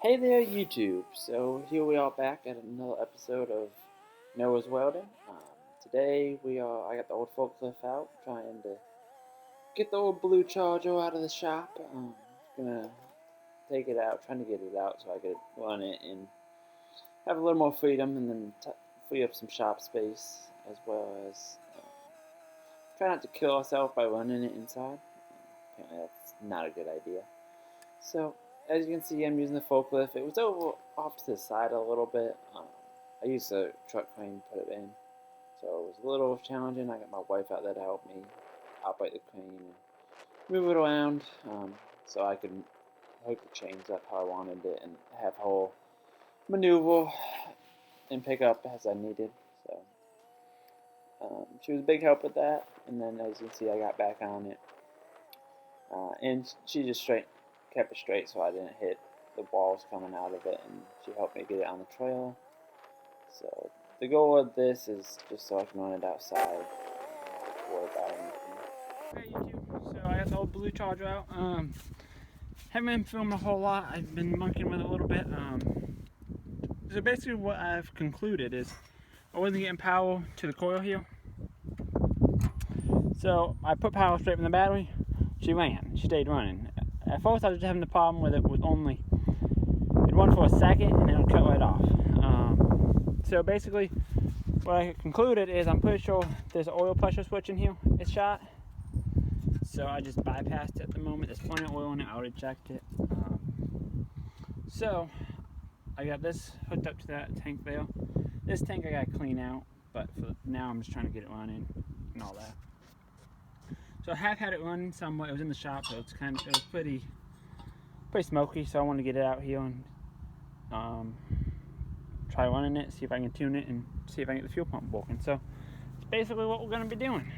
Hey there, YouTube. So here we are back at another episode of Noah's Welding. Today I got the old forklift out, trying to get the old blue Charger out of the shop. Gonna take it out, trying to get it out so I could run it and have a little more freedom, and then free up some shop space, as well as try not to kill ourselves by running it inside. Apparently that's not a good idea. So, as you can see, I'm using the forklift. It was over off to the side a little bit. I used a truck crane to put it in, so it was a little challenging. I got my wife out there to help me operate the crane and move it around, so I could hook the chains up how I wanted it and have her maneuver and pick up as I needed. So she was a big help with that. And then, as you can see, I got back on it, and she just kept it straight so I didn't hit the walls coming out of it, and she helped me get it on the trailer. So the goal of this is just so I can run it outside and not worry about anything. Hey YouTube, so I got the old blue Charger out. Haven't been filming a whole lot. I've been monkeying with it a little bit. So basically what I've concluded is I wasn't getting power to the coil here. So I put power straight from the battery. She ran. She stayed running. At first I was just having the problem with it with only, it'd run for a second and then it would cut right off. So basically what I concluded is I'm pretty sure there's an oil pressure switch in here. It's shot. So I just bypassed it at the moment. There's plenty of oil in it. I already checked it. So I got this hooked up to that tank there. This tank I gotta clean out, but for now I'm just trying to get it running and all that. So I have had it running somewhat. It was in the shop, so it was pretty smoky. So I wanted to get it out here and try running it, see if I can tune it, and see if I can get the fuel pump working. So it's basically what we're going to be doing.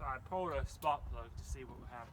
I pulled a spark plug to see what would happen.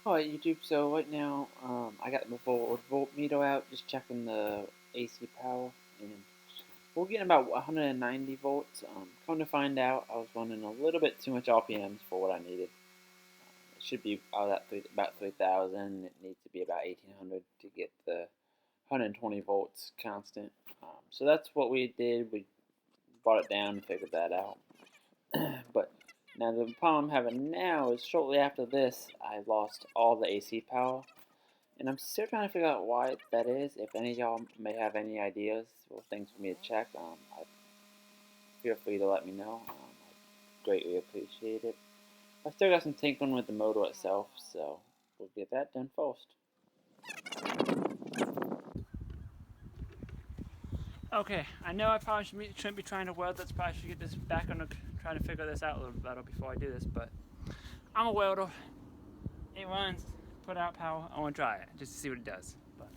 Alright YouTube, so right now I got the voltmeter out, just checking the AC power, and we're getting about 190 volts. Come to find out, I was running a little bit too much RPMs for what I needed. It should be about 3,000. It needs to be about 1,800 to get the 120 volts constant. So that's what we did. We brought it down and figured that out. But now the problem I'm having now is shortly after this, I lost all the AC power. And I'm still trying to figure out why that is. If any of y'all may have any ideas or things for me to check, feel free to let me know. I greatly appreciate it. I still got some tinkering with the motor itself, so we'll get that done first. Okay, I know I probably shouldn't be trying to weld. Let's probably should get this back on, trying to figure this out a little better before I do this, but I'm a welder. It runs, put out power. I want to try it just to see what it does. But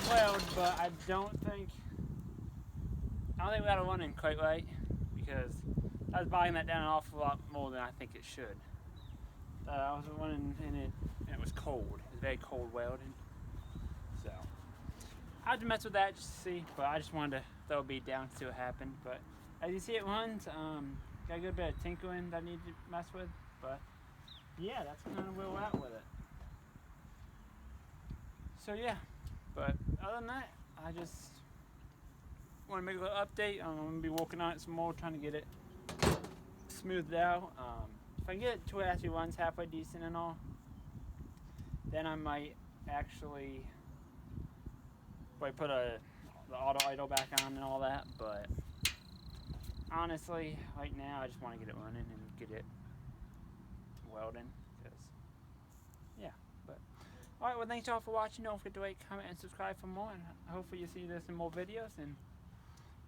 weld, but I don't think we got it running quite right, because I was bogging that down an awful lot more than I think it should. I was running in it, and it was cold. It was very cold welding, so I had to mess with that just to see. But I just wanted to throw a beat down, see what happened. But as you see, it runs. Got a good bit of tinkering that I need to mess with, but yeah, that's kind of where we're at with it. So yeah, but other than that, I just want to make a little update. I'm going to be working on it some more, trying to get it smoothed out. If I can get it to where it actually runs halfway decent and all, then I might actually put the auto idle back on and all that. But honestly, right now, I just want to get it running and get it welding. Yeah, but alright, well, thanks y'all for watching. Don't forget to like, comment, and subscribe for more, and hopefully you see this in more videos. And